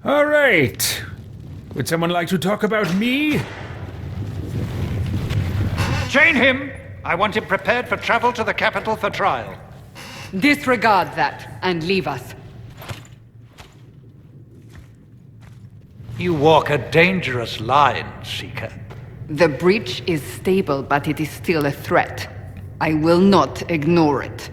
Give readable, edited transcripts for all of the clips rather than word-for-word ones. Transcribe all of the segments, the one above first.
All right. Would someone like to talk about me? Chain him! I want him prepared for travel to the capital for trial. Disregard that and leave us. You walk a dangerous line, Seeker. The breach is stable, but it is still a threat. I will not ignore it.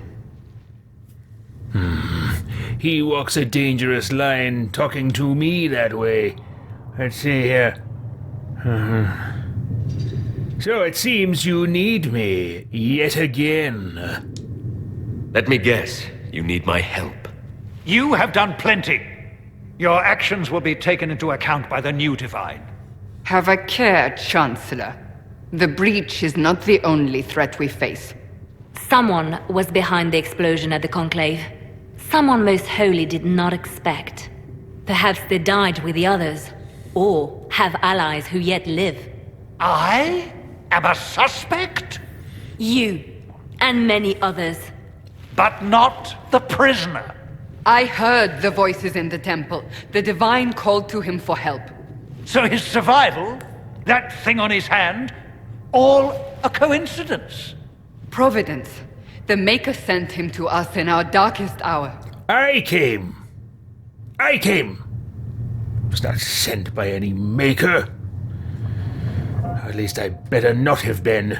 He walks a dangerous line talking to me that way. Let's see here. So it seems you need me yet again. Let me guess. You need my help. You have done plenty. Your actions will be taken into account by the new Divine. Have a care, Chancellor. The breach is not the only threat we face. Someone was behind the explosion at the Conclave. Someone Most Holy did not expect. Perhaps they died with the others, or have allies who yet live. I am a suspect? You, and many others. But not the prisoner. I heard the voices in the temple. The Divine called to him for help. So his survival, that thing on his hand, all a coincidence. Providence. The Maker sent him to us in our darkest hour. I came. I was not sent by any Maker. At least I better not have been.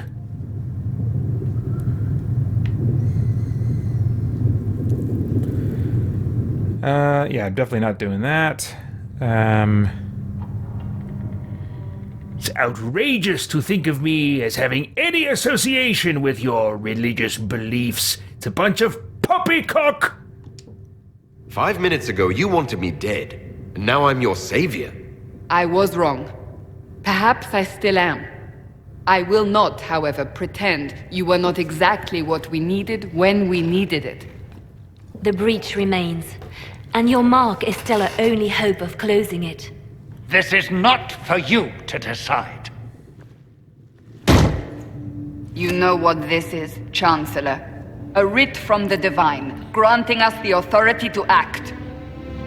Yeah, I'm definitely not doing that. It's outrageous to think of me as having any association with your religious beliefs. It's a bunch of poppycock! 5 minutes ago, you wanted me dead. And now I'm your savior. I was wrong. Perhaps I still am. I will not, however, pretend you were not exactly what we needed when we needed it. The breach remains, and your mark is still our only hope of closing it. This is not for you to decide. You know what this is, Chancellor. A writ from the Divine, granting us the authority to act.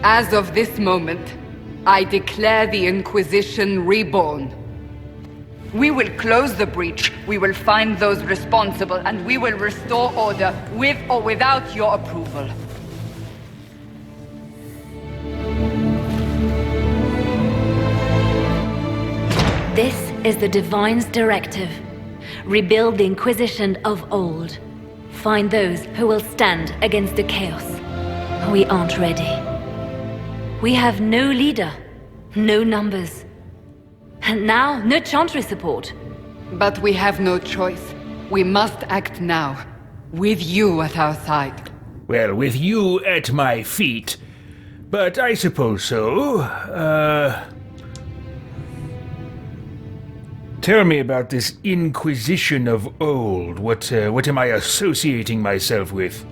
As of this moment, I declare the Inquisition reborn. We will close the breach, we will find those responsible, and we will restore order with or without your approval. This is the Divine's directive. Rebuild the Inquisition of old. Find those who will stand against the chaos. We aren't ready. We have no leader, no numbers. And now, no Chantry support. But we have no choice. We must act now, with you at our side. Well, with you at my feet. But I suppose so. Tell me about this Inquisition of old. What am I associating myself with?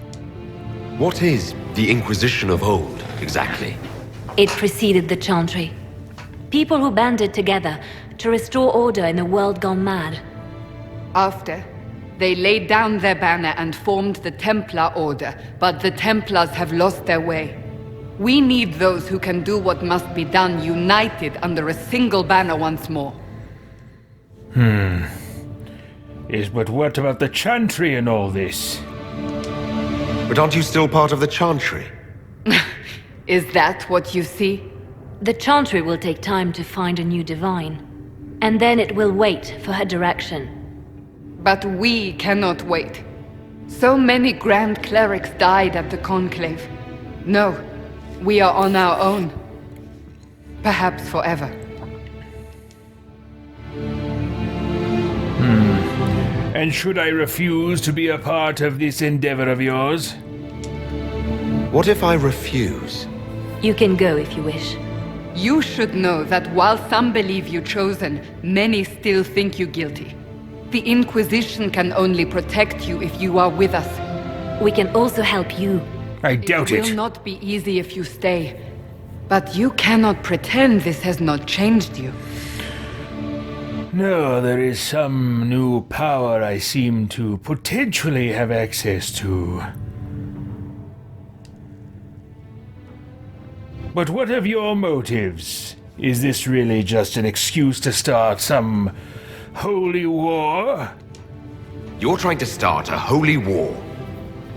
What is the Inquisition of old, exactly? It preceded the Chantry. People who banded together to restore order in a world gone mad. After, they laid down their banner and formed the Templar Order, but the Templars have lost their way. We need those who can do what must be done, united under a single banner once more. But what about the Chantry and all this? But aren't you still part of the Chantry? Is that what you see? The Chantry will take time to find a new Divine. And then it will wait for her direction. But we cannot wait. So many Grand Clerics died at the Conclave. No, we are on our own. Perhaps forever. And should I refuse to be a part of this endeavor of yours? What if I refuse? You can go if you wish. You should know that while some believe you chosen, many still think you guilty. The Inquisition can only protect you if you are with us. We can also help you. I doubt It will it. not be easy if you stay. But you cannot pretend this has not changed you. No, there is some new power I seem to potentially have access to. But what of your motives? Is this really just an excuse to start some holy war? You're trying to start a holy war.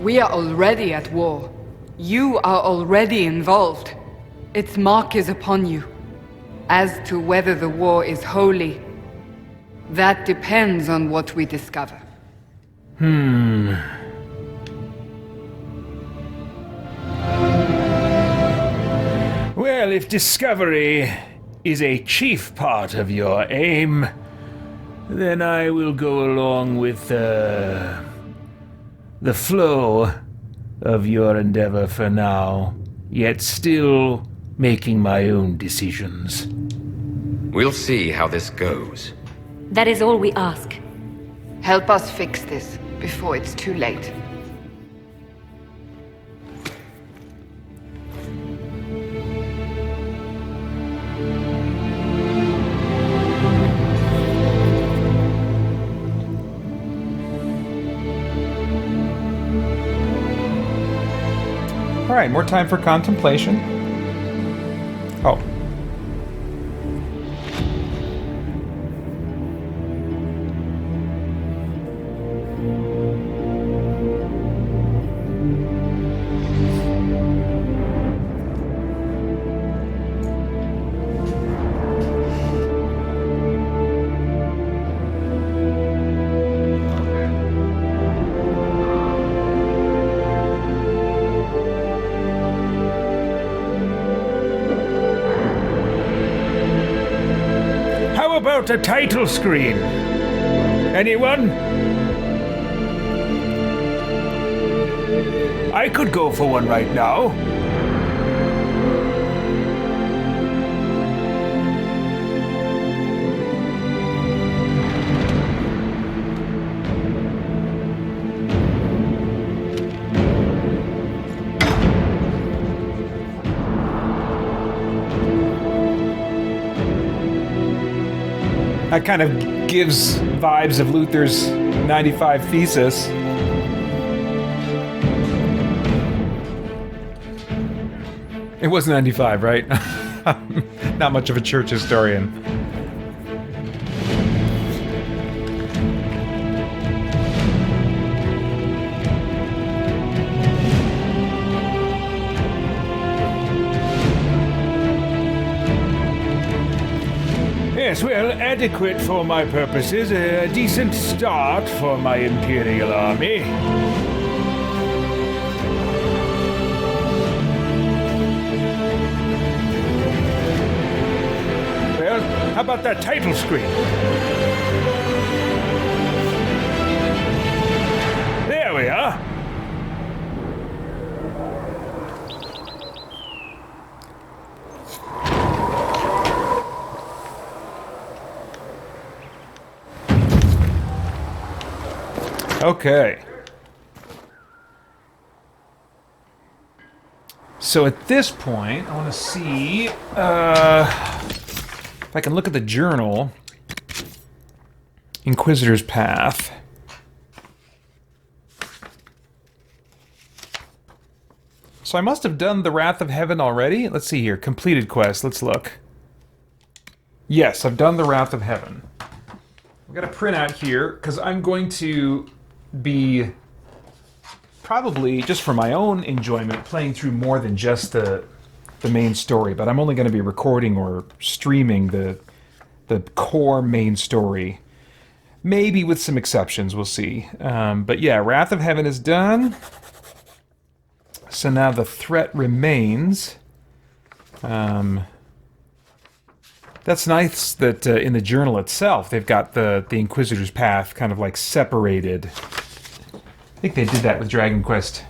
We are already at war. You are already involved. Its mark is upon you. As to whether the war is holy, that depends on what we discover. Well, if discovery is a chief part of your aim, then I will go along with the flow of your endeavor for now, yet still making my own decisions. We'll see how this goes. That is all we ask. Help us fix this before it's too late. All right, more time for contemplation. Oh. A title screen. Anyone? I could go for one right now. That kind of gives vibes of Luther's 95 Thesis. It was 95, right? Not much of a church historian. Yes, well, adequate for my purposes. A decent start for my Imperial army. Well, how about that title screen? There we are. Okay. So at this point, I want to see if I can look at the journal. Inquisitor's Path. So I must have done the Wrath of Heaven already. Let's see here. Completed quest. Let's look. Yes, I've done the Wrath of Heaven. I've got a printout here because I'm going to be probably, just for my own enjoyment, playing through more than just the main story, but I'm only going to be recording or streaming the core main story. Maybe with some exceptions, we'll see. But yeah, Wrath of Heaven is done. So now the threat remains. That's nice that in the journal itself, they've got the Inquisitor's Path kind of like separated. I think they did that with Dragon Quest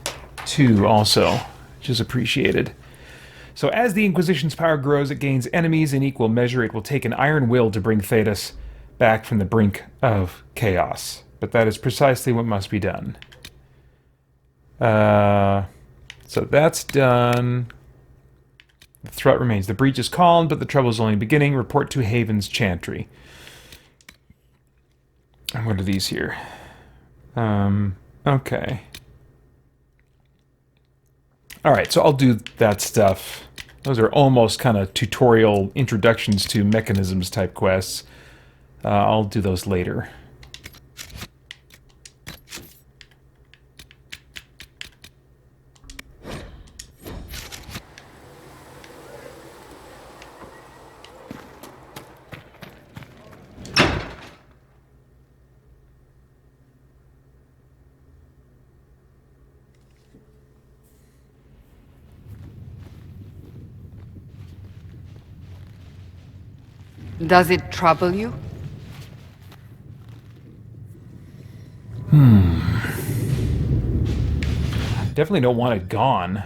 II also, which is appreciated. So as the Inquisition's power grows, it gains enemies in equal measure. It will take an iron will to bring Thedas back from the brink of chaos. But that is precisely what must be done. So that's done. The threat remains. The breach is calmed, but the trouble is only beginning. Report to Haven's Chantry. And what are these here? Okay. Alright, so I'll do that stuff Those are almost kind of tutorial introductions to mechanisms type quests. I'll do those later. Does it trouble you? Definitely don't want it gone.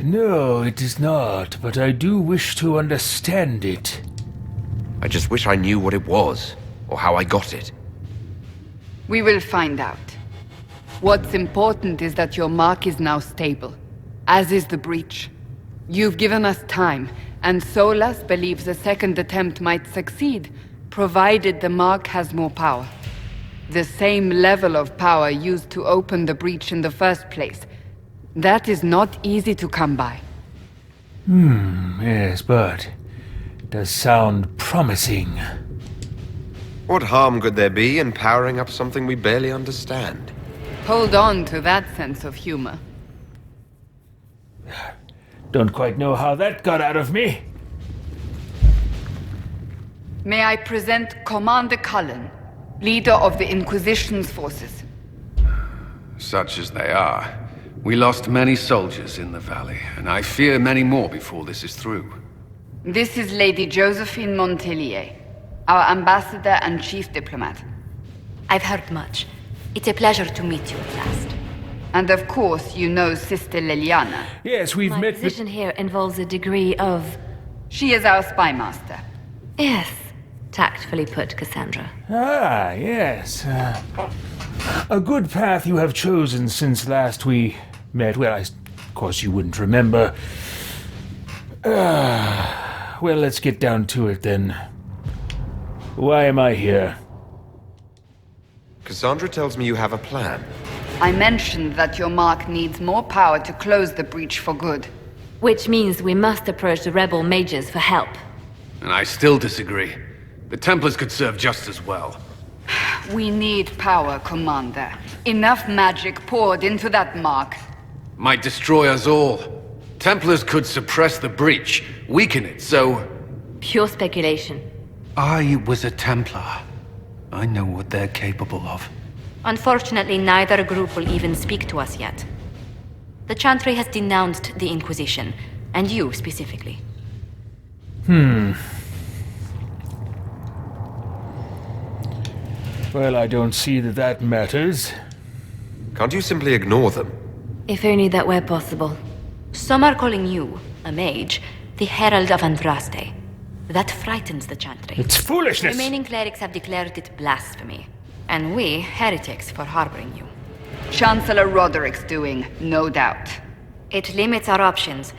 No, it is not, but I do wish to understand it. I just wish I knew what it was, or how I got it. We will find out. What's important is that your mark is now stable, as is the breach. You've given us time, and Solas believes a second attempt might succeed, provided the mark has more power. The same level of power used to open the breach in the first place. That is not easy to come by. Yes, but it does sound promising. What harm could there be in powering up something we barely understand? Hold on to that sense of humor. Don't quite know how that got out of me. May I present Commander Cullen, leader of the Inquisition's forces. Such as they are. We lost many soldiers in the valley, and I fear many more before this is through. This is Lady Josephine Montelier, our ambassador and chief diplomat. I've heard much. It's a pleasure to meet you at last. And of course, you know Sister Liliana. Yes, we've My met. position here involves a degree of... She is our spy master. Yes, tactfully put, Cassandra. Ah, yes. A good path you have chosen since last we met. Well, of course you wouldn't remember. Well, let's get down to it then. Why am I here? Cassandra tells me you have a plan. I mentioned that your mark needs more power to close the breach for good. Which means we must approach the rebel mages for help. And I still disagree. The Templars could serve just as well. We need power, Commander. Enough magic poured into that mark. Might destroy us all. Templars could suppress the breach, weaken it, so... Pure speculation. I was a Templar. I know what they're capable of. Unfortunately, neither group will even speak to us yet. The Chantry has denounced the Inquisition, and you specifically. Well, I don't see that matters. Can't you simply ignore them? If only that were possible. Some are calling you, a mage, the Herald of Andraste. That frightens the Chantry. It's foolishness! Remaining clerics have declared it blasphemy. And we, heretics, for harboring you. Chancellor Roderick's doing, no doubt. It limits our options.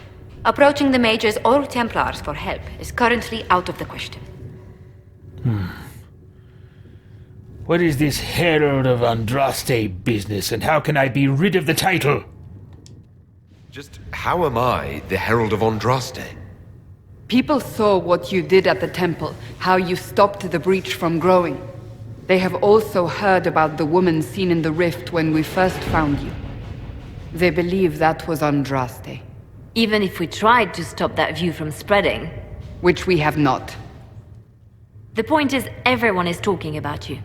Approaching the mages or Templars for help is currently out of the question. What is this Herald of Andraste business, and how can I be rid of the title? Just how am I the Herald of Andraste? People saw what you did at the temple, how you stopped the breach from growing. They have also heard about the woman seen in the rift when we first found you. They believe that was Andraste. Even if we tried to stop that view from spreading. Which we have not. The point is, everyone is talking about you.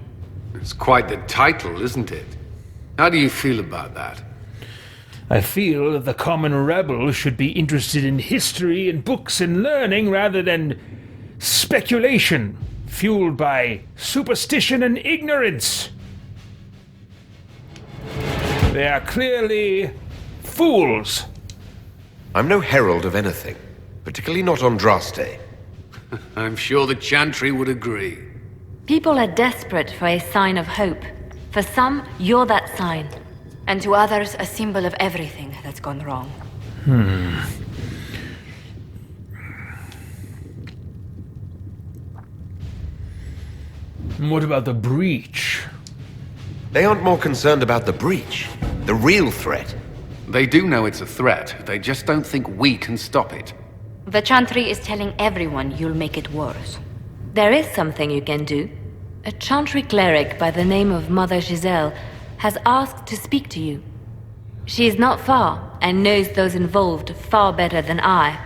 It's quite the title, isn't it? How do you feel about that? I feel that the common rebel should be interested in history and books and learning rather than speculation, fueled by superstition and ignorance. They are clearly fools. I'm no herald of anything, particularly not Andraste. I'm sure the Chantry would agree. People are desperate for a sign of hope. For some, you're that sign. And to others, a symbol of everything that's gone wrong. What about the breach? They aren't more concerned about the breach, the real threat. They do know it's a threat. They just don't think we can stop it. The Chantry is telling everyone you'll make it worse. There is something you can do. A Chantry cleric by the name of Mother Giselle has asked to speak to you. She is not far and knows those involved far better than I.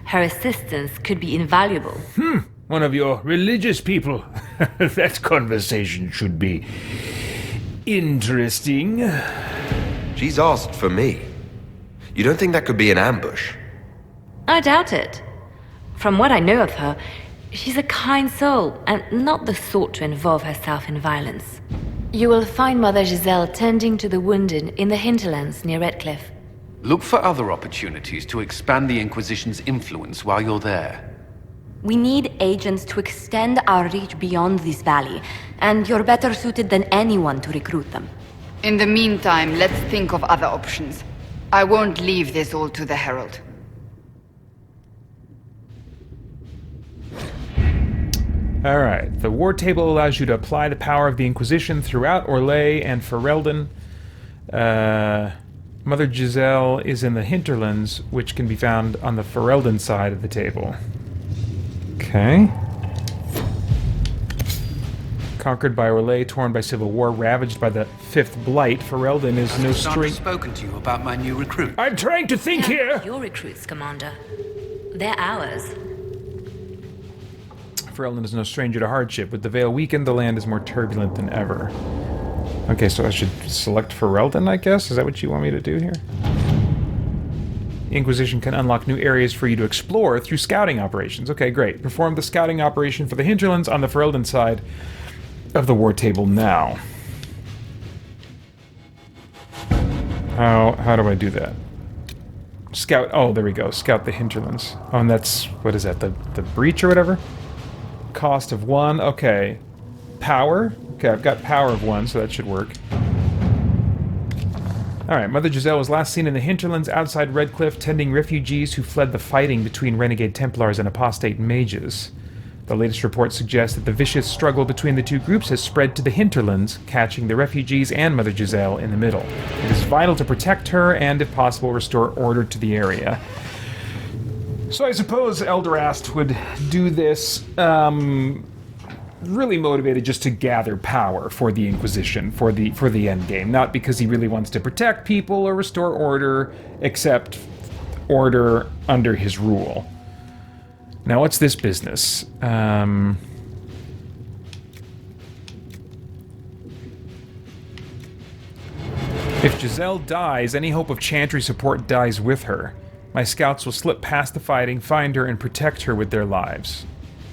Her assistance could be invaluable. One of your religious people. That conversation should be interesting. She's asked for me. You don't think that could be an ambush? I doubt it. From what I know of her, she's a kind soul and not the sort to involve herself in violence. You will find Mother Giselle tending to the wounded in the hinterlands near Redcliffe. Look for other opportunities to expand the Inquisition's influence while you're there. We need agents to extend our reach beyond this valley, and you're better suited than anyone to recruit them. In the meantime, let's think of other options. I won't leave this all to the Herald. Alright, the war table allows you to apply the power of the Inquisition throughout Orlais and Ferelden. Mother Giselle is in the hinterlands, which can be found on the Ferelden side of the table. Okay. Conquered by Orlais, torn by civil war, ravaged by the Fifth Blight, Ferelden is no Has stranger. spoken to you about my new recruit? I'm trying to think here. Your recruits, Commander. They're ours. Ferelden is no stranger to hardship. With the Veil weakened, the land is more turbulent than ever. Okay, so I should select Ferelden, I guess? Is that what you want me to do here? Inquisition can unlock new areas for you to explore through scouting operations. Okay, great. Perform the scouting operation for the hinterlands on the Ferelden side of the war table now. How do I do that? Scout. Oh, there we go. Scout the hinterlands. Oh, and that's, what is that? The breach or whatever? Cost of 1. Okay. Power. Okay, I've got power of 1, so that should work. Alright, Mother Giselle was last seen in the hinterlands outside Redcliffe, tending refugees who fled the fighting between renegade Templars and apostate mages. The latest reports suggest that the vicious struggle between the two groups has spread to the hinterlands, catching the refugees and Mother Giselle in the middle. It is vital to protect her and, if possible, restore order to the area. So I suppose Elderast would do this, really motivated just to gather power for the Inquisition, for the endgame, not because he really wants to protect people or restore order, except order under his rule. Now, what's this business? If Giselle dies, any hope of Chantry support dies with her. My scouts will slip past the fighting, find her, and protect her with their lives.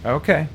Okay.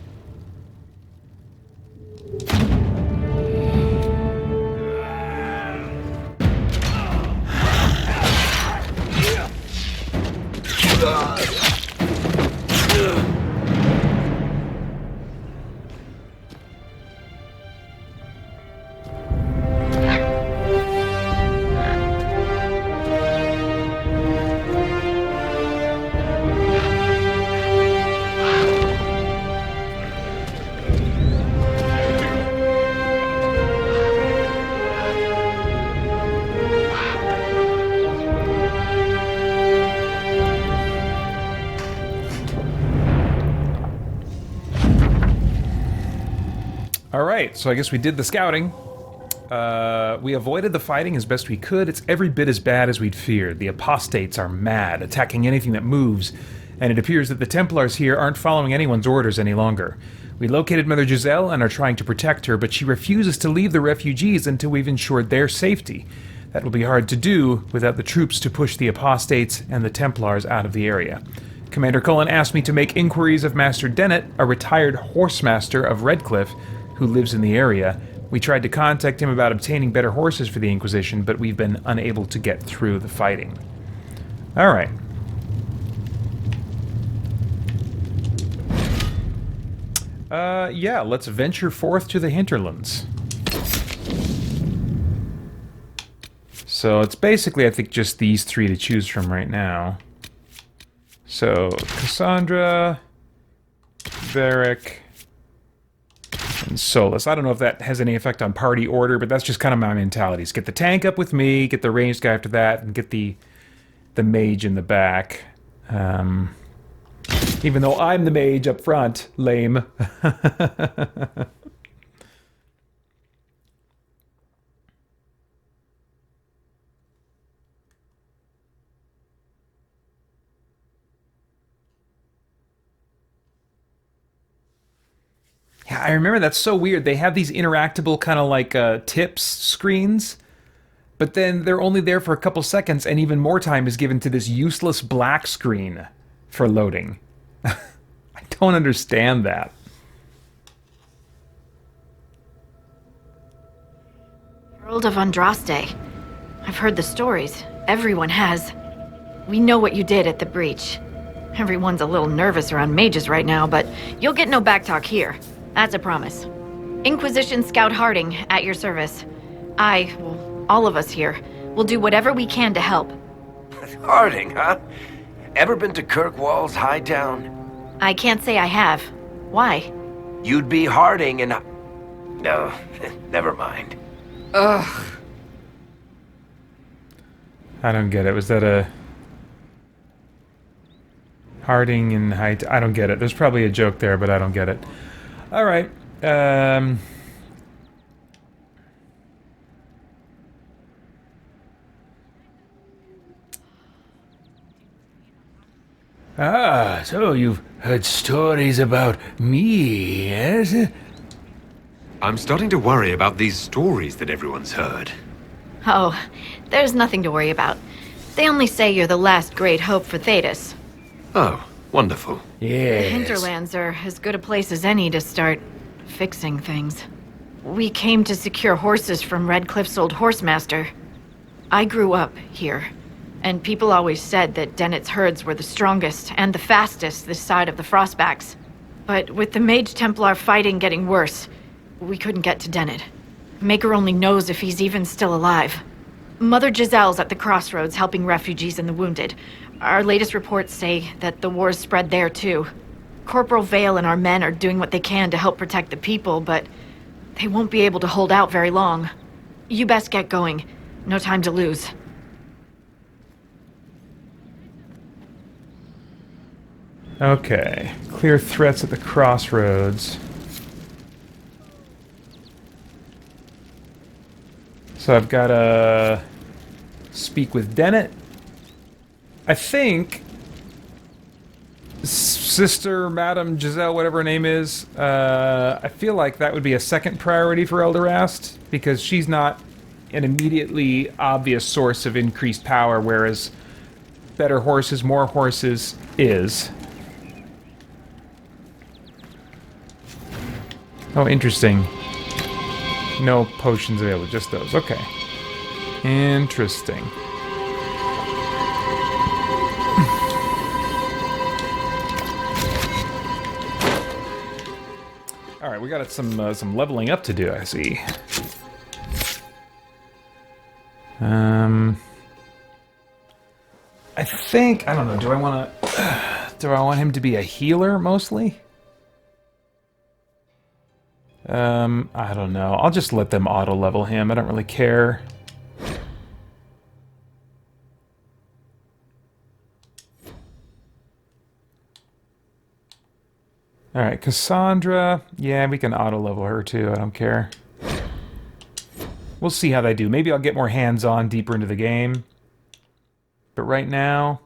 Alright, so I guess we did the scouting. We avoided the fighting as best we could. It's every bit as bad as we'd feared. The apostates are mad, attacking anything that moves, and it appears that the Templars here aren't following anyone's orders any longer. We located Mother Giselle and are trying to protect her, but she refuses to leave the refugees until we've ensured their safety. That will be hard to do without the troops to push the apostates and the Templars out of the area. Commander Cullen asked me to make inquiries of Master Dennett, a retired horsemaster of Redcliffe, who lives in the area. We tried to contact him about obtaining better horses for the Inquisition, but we've been unable to get through the fighting. Alright. Yeah, let's venture forth to the hinterlands. So it's basically, I think, just these three to choose from right now. So, Cassandra, Varric, and Solus. I don't know if that has any effect on party order, but that's just kind of my mentality. Is get the tank up with me, get the ranged guy after that, and get the mage in the back. Even though I'm the mage up front. Lame. Yeah, I remember that's so weird. They have these interactable kind of like tips screens, but then they're only there for a couple seconds, and even more time is given to this useless black screen for loading. I don't understand that. World of Andraste. I've heard the stories. Everyone has. We know what you did at the breach. Everyone's a little nervous around mages right now, but you'll get no backtalk here. That's a promise. Inquisition Scout Harding, at your service. All of us here, will do whatever we can to help. Harding, huh? Ever been to Kirkwall's Hightown? I can't say I have. Why? You'd be Harding and... No, never mind. Ugh. I don't get it. Was that a... Harding and Height? I don't get it. There's probably a joke there, but I don't get it. All right. So you've heard stories about me, yes? I'm starting to worry about these stories that everyone's heard. Oh, there's nothing to worry about. They only say you're the last great hope for Thetis. Oh, wonderful. Yes. The hinterlands are as good a place as any to start fixing things. We came to secure horses from Redcliffe's old horsemaster. I grew up here, and people always said that Dennett's herds were the strongest and the fastest this side of the Frostbacks. But with the Mage Templar fighting getting worse, we couldn't get to Dennett. Maker only knows if he's even still alive. Mother Giselle's at the crossroads helping refugees and the wounded. Our latest reports say that the war's spread there too. Corporal Vale and our men are doing what they can to help protect the people, but they won't be able to hold out very long. You best get going. No time to lose. Okay. Clear threats at the crossroads. So I've got to speak with Dennett. I think Sister, Madam Giselle, whatever her name is, I feel like that would be a second priority for Elderast, because she's not an immediately obvious source of increased power, whereas better horses, more horses is. Oh, interesting. No potions available, just those. Okay. Interesting. All right, we got some leveling up to do, I see. I think, I don't know, do I want him to be a healer mostly? I don't know. I'll just let them auto-level him. I don't really care. Alright, Cassandra. Yeah, we can auto-level her too. I don't care. We'll see how they do. Maybe I'll get more hands-on deeper into the game. But right now...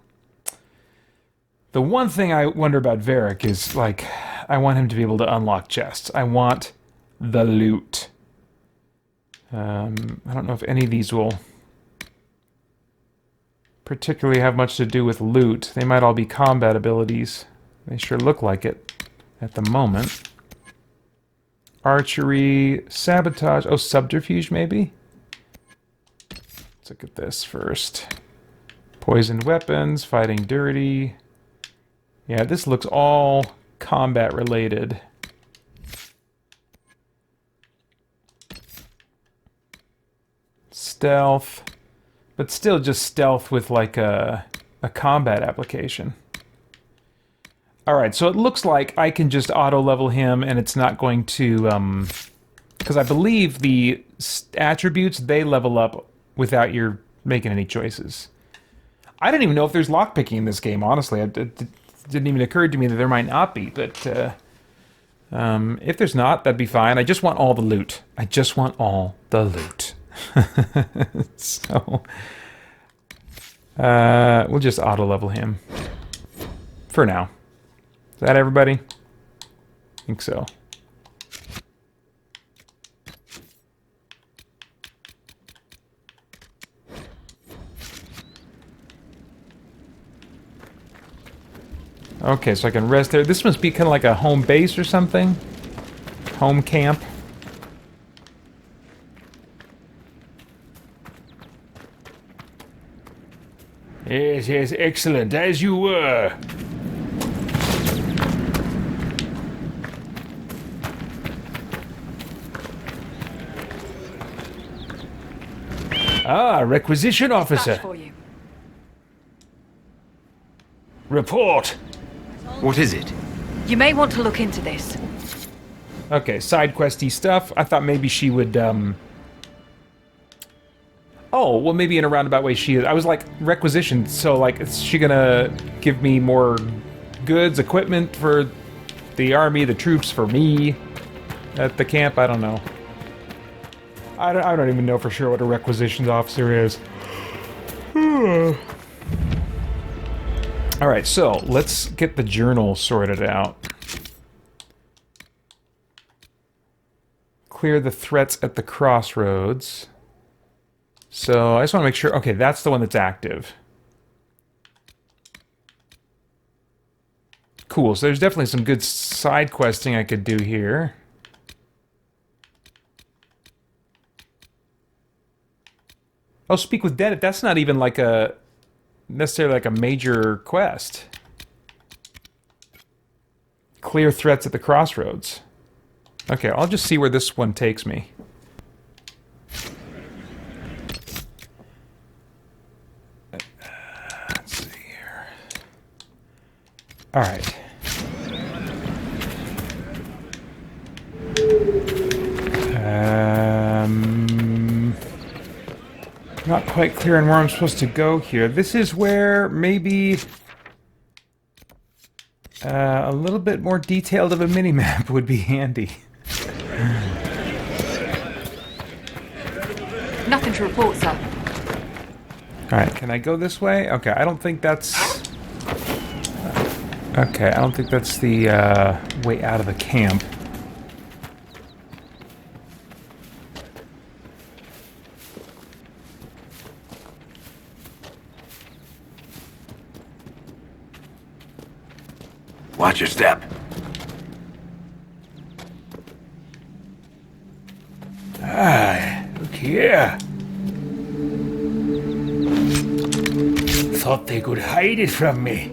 The one thing I wonder about Varric is, like, I want him to be able to unlock chests. I want the loot. I don't know if any of these will particularly have much to do with loot. They might all be combat abilities. They sure look like it at the moment. Archery, sabotage, oh, subterfuge maybe? Let's look at this first. Poisoned weapons, fighting dirty. Yeah, this looks all combat related. Stealth, but still just stealth with like a combat application. Alright, so it looks like I can just auto-level him, and it's not going to, because I believe the attributes, they level up without your making any choices. I don't even know if there's lockpicking in this game, honestly. It didn't even occur to me that there might not be, but if there's not, that'd be fine. I just want all the loot. I just want all the loot. So, we'll just auto-level him. For now. Is that everybody? I think so. Okay, so I can rest there. This must be kind of like a home base or something. Home camp. Yes, yes, excellent, as you were. Ah, requisition officer. For you. Report. What is it? You may want to look into this. Okay, side questy stuff. I thought maybe she would, Oh, well, maybe in a roundabout way she is. I was like, requisition, so, like, is she gonna give me more goods, equipment for the army, the troops, for me at the camp? I don't know. I don't even know for sure what a requisitions officer is. Alright, so, let's get the journal sorted out. Clear the threats at the crossroads. So, I just want to make sure... Okay, that's the one that's active. Cool, so there's definitely some good side questing I could do here. Oh, speak with dead. That's not even like a... necessarily like a major quest. Clear threats at the crossroads. Okay, I'll just see where this one takes me. Let's see here. Alright. Not quite clear on where I'm supposed to go here. This is where maybe a little bit more detailed of a minimap would be handy. Nothing to report, sir. Alright, can I go this way? Okay, I don't think that's... Okay, I don't think that's the way out of the camp. Watch your step. Ah, look here. Thought they could hide it from me.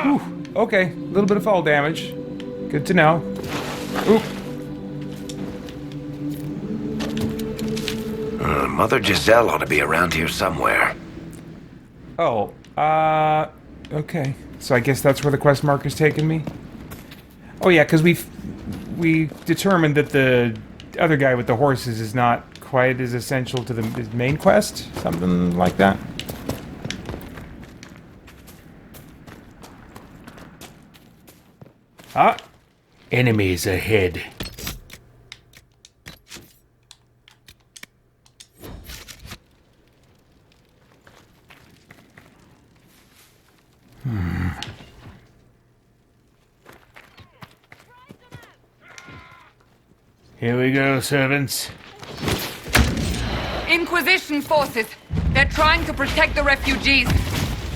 Ooh, okay, a little bit of fall damage. Good to know. Oop. Mother Giselle ought to be around here somewhere. Oh, okay. So I guess that's where the quest marker's taking me? Oh yeah, because we determined that the other guy with the horses is not quite as essential to the main quest? Something like that? Ah, enemies ahead. Here we go, servants. Inquisition forces. They're trying to protect the refugees.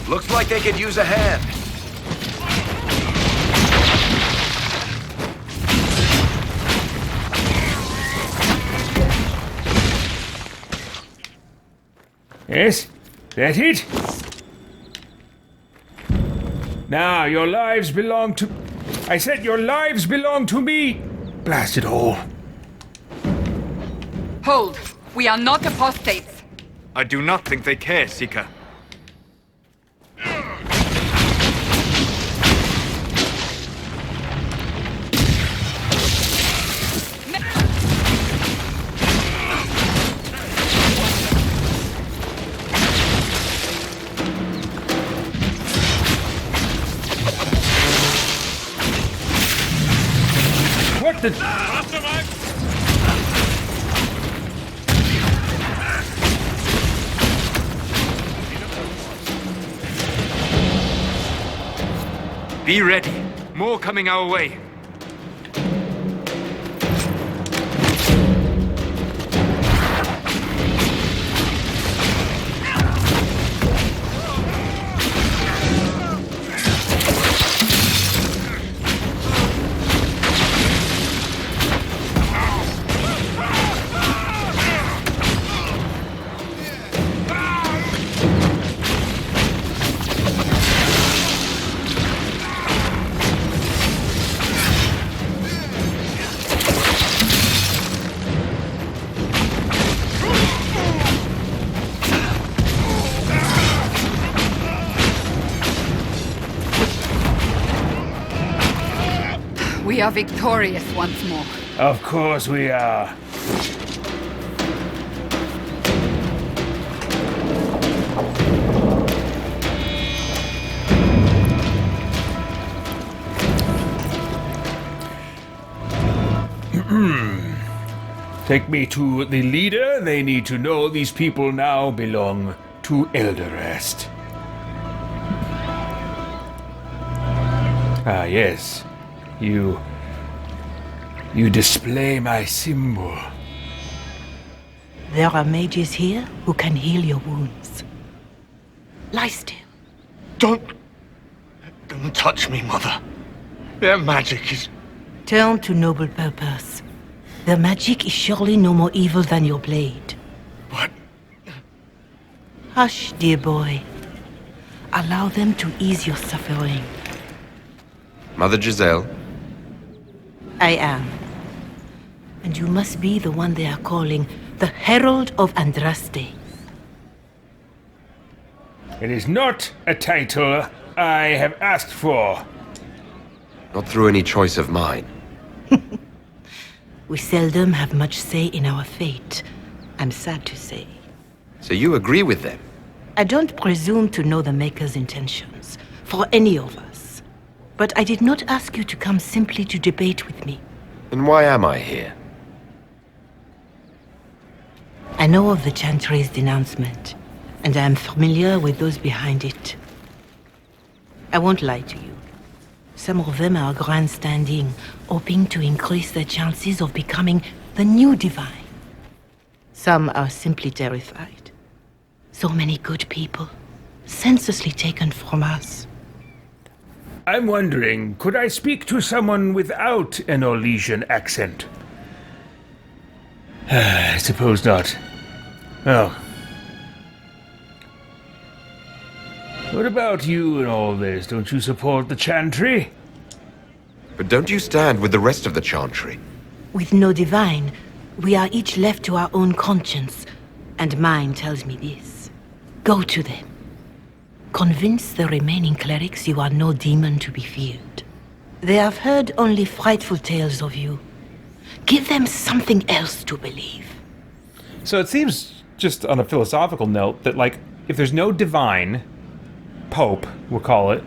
Looks like they could use a hand. Yes? That it? Now, your lives belong to... I said your lives belong to me! Blast it all. Hold. We are not apostates. I do not think they care, Seeker. What the... Be ready. More coming our way. We are victorious once more. Of course we are. Take me to the leader. They need to know these people now belong to Elderast. Ah, yes. You display my symbol. There are mages here who can heal your wounds. Lie still. Don't touch me, Mother. Their magic is... Turn to noble purpose. Their magic is surely no more evil than your blade. But... Hush, dear boy. Allow them to ease your suffering. Mother Giselle? I am. And you must be the one they are calling the Herald of Andraste. It is not a title I have asked for. Not through any choice of mine. We seldom have much say in our fate, I'm sad to say. So you agree with them? I don't presume to know the Maker's intentions, for any of us. But I did not ask you to come simply to debate with me. Then why am I here? I know of the Chantry's denouncement, and I am familiar with those behind it. I won't lie to you. Some of them are grandstanding, hoping to increase their chances of becoming the new divine. Some are simply terrified. So many good people, senselessly taken from us. I'm wondering, could I speak to someone without an Orlesian accent? I suppose not. Oh. What about you in all this? Don't you support the Chantry? But don't you stand with the rest of the Chantry? With no divine, we are each left to our own conscience, and mine tells me this. Go to them. Convince the remaining clerics you are no demon to be feared. They have heard only frightful tales of you. Give them something else to believe. So it seems, just on a philosophical note, that, like, if there's no divine, Pope, we'll call it,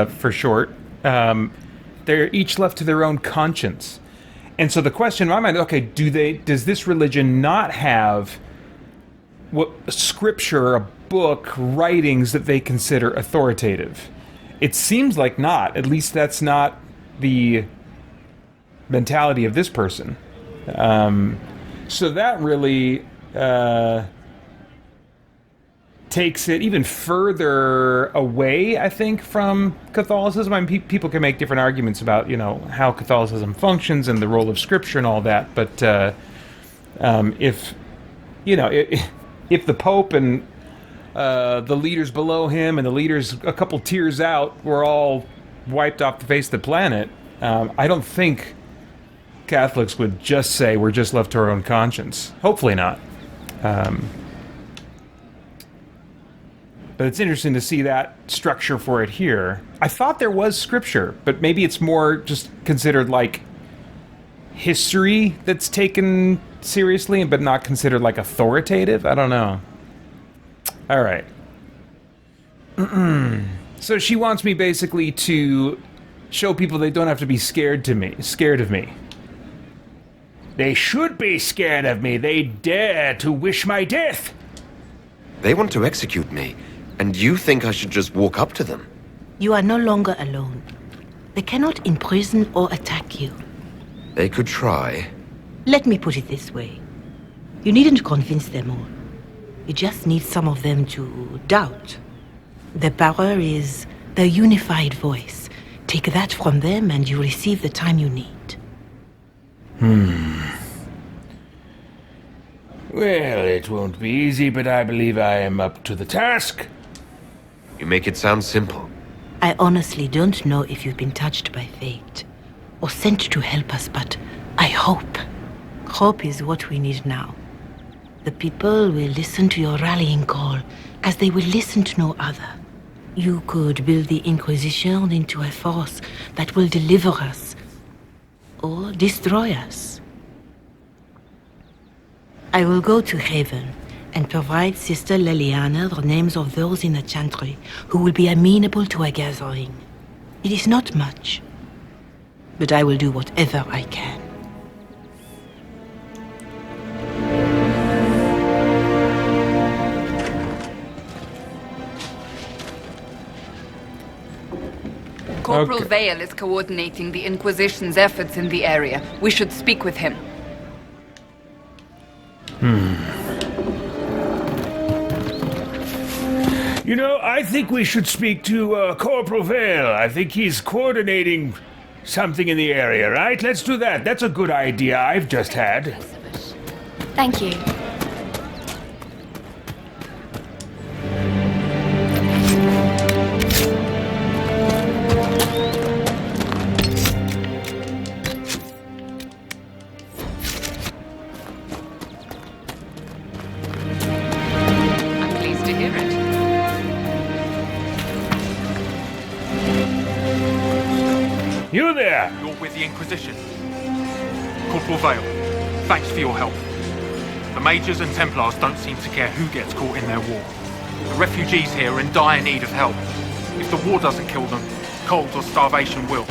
for short, they're each left to their own conscience. And so the question in my mind, okay, does this religion not have what scripture, a book, writings that they consider authoritative? It seems like not. At least that's not the mentality of this person. So that really takes it even further away, I think, from Catholicism. I mean, people can make different arguments about, how Catholicism functions and the role of Scripture and all that. But if the Pope and the leaders below him and the leaders a couple tiers out were all wiped off the face of the planet, I don't think Catholics would just say we're just left to our own conscience. Hopefully not. But it's interesting to see that structure for it here. I thought there was scripture, but maybe it's more just considered like history that's taken seriously, but not considered like authoritative. I don't know. All right. So she wants me basically to show people they don't have to be scared of me. They should be scared of me. They dare to wish my death. They want to execute me, and you think I should just walk up to them? You are no longer alone. They cannot imprison or attack you. They could try. Let me put it this way. You needn't convince them all. You just need some of them to doubt. Their power is their unified voice. Take that from them and you receive the time you need. Well, it won't be easy, but I believe I am up to the task. You make it sound simple. I honestly don't know if you've been touched by fate or sent to help us, but I hope. Hope is what we need now. The people will listen to your rallying call as they will listen to no other. You could build the Inquisition into a force that will deliver us or destroy us. I will go to Haven and provide Sister Leliana the names of those in the Chantry who will be amenable to a gathering. It is not much, but I will do whatever I can. Corporal Vale is coordinating the Inquisition's efforts in the area. We should speak with him. You know, I think we should speak to Corporal Vale. I think he's coordinating something in the area, right? Let's do that. That's a good idea I've just had. Thank you. You there! You're with the Inquisition. Corporal Vale, thanks for your help. The Mages and Templars don't seem to care who gets caught in their war. The refugees here are in dire need of help. If the war doesn't kill them, cold or starvation will.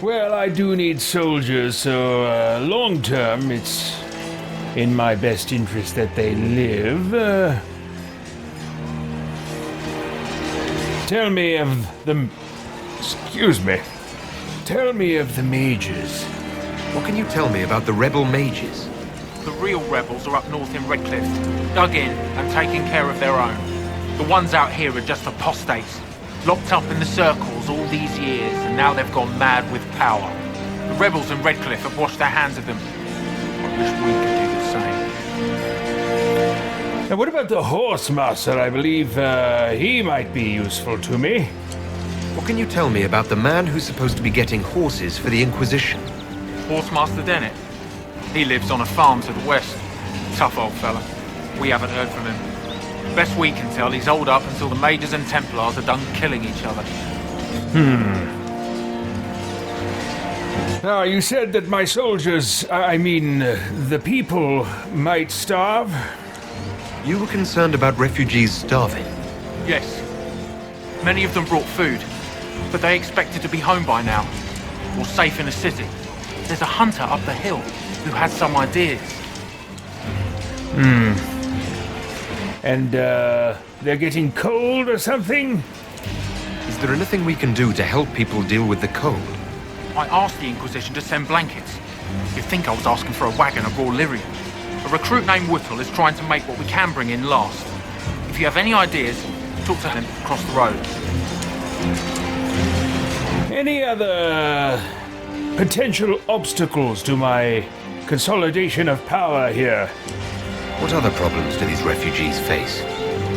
Well, I do need soldiers, so long term, it's in my best interest that they live. Tell me of the... Excuse me. Tell me of the mages. What can you tell me about the rebel mages? The real rebels are up north in Redcliffe, dug in and taking care of their own. The ones out here are just apostates, locked up in the circles all these years, and now they've gone mad with power. The rebels in Redcliffe have washed their hands of them. I wish we could do the same. Now, what about the Horsemaster? I believe he might be useful to me. What can you tell me about the man who's supposed to be getting horses for the Inquisition? Horsemaster Dennett. He lives on a farm to the west. Tough old fella. We haven't heard from him. Best we can tell, he's holed up until the Mages and Templars are done killing each other. Now, you said that my soldiers, the people, might starve? You were concerned about refugees starving? Yes. Many of them brought food, but they expected to be home by now, or safe in a city. There's a hunter up the hill who had some ideas. And, they're getting cold or something? Is there anything we can do to help people deal with the cold? I asked the Inquisition to send blankets. You'd think I was asking for a wagon of raw lyrium. A recruit named Whittle is trying to make what we can bring in last. If you have any ideas, talk to him across the road. Any other potential obstacles to my consolidation of power here? What other problems do these refugees face?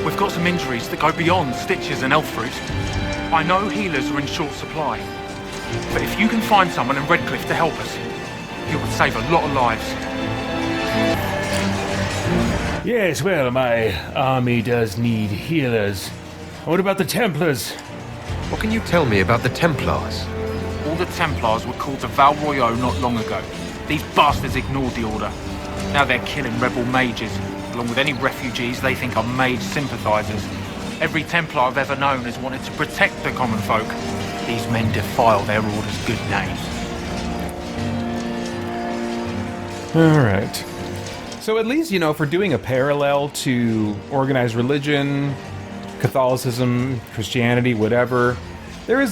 We've got some injuries that go beyond stitches and elf fruit. I know healers are in short supply. But if you can find someone in Redcliffe to help us, it would save a lot of lives. Yes, well, my army does need healers. What about the Templars? What can you tell me about the Templars? All the Templars were called to Val Royeaux not long ago. These bastards ignored the order. Now they're killing rebel mages, along with any refugees they think are mage sympathizers. Every Templar I've ever known has wanted to protect the common folk. These men defile their order's good name. Alright. So at least, if we're doing a parallel to organized religion, Catholicism, Christianity, whatever, there is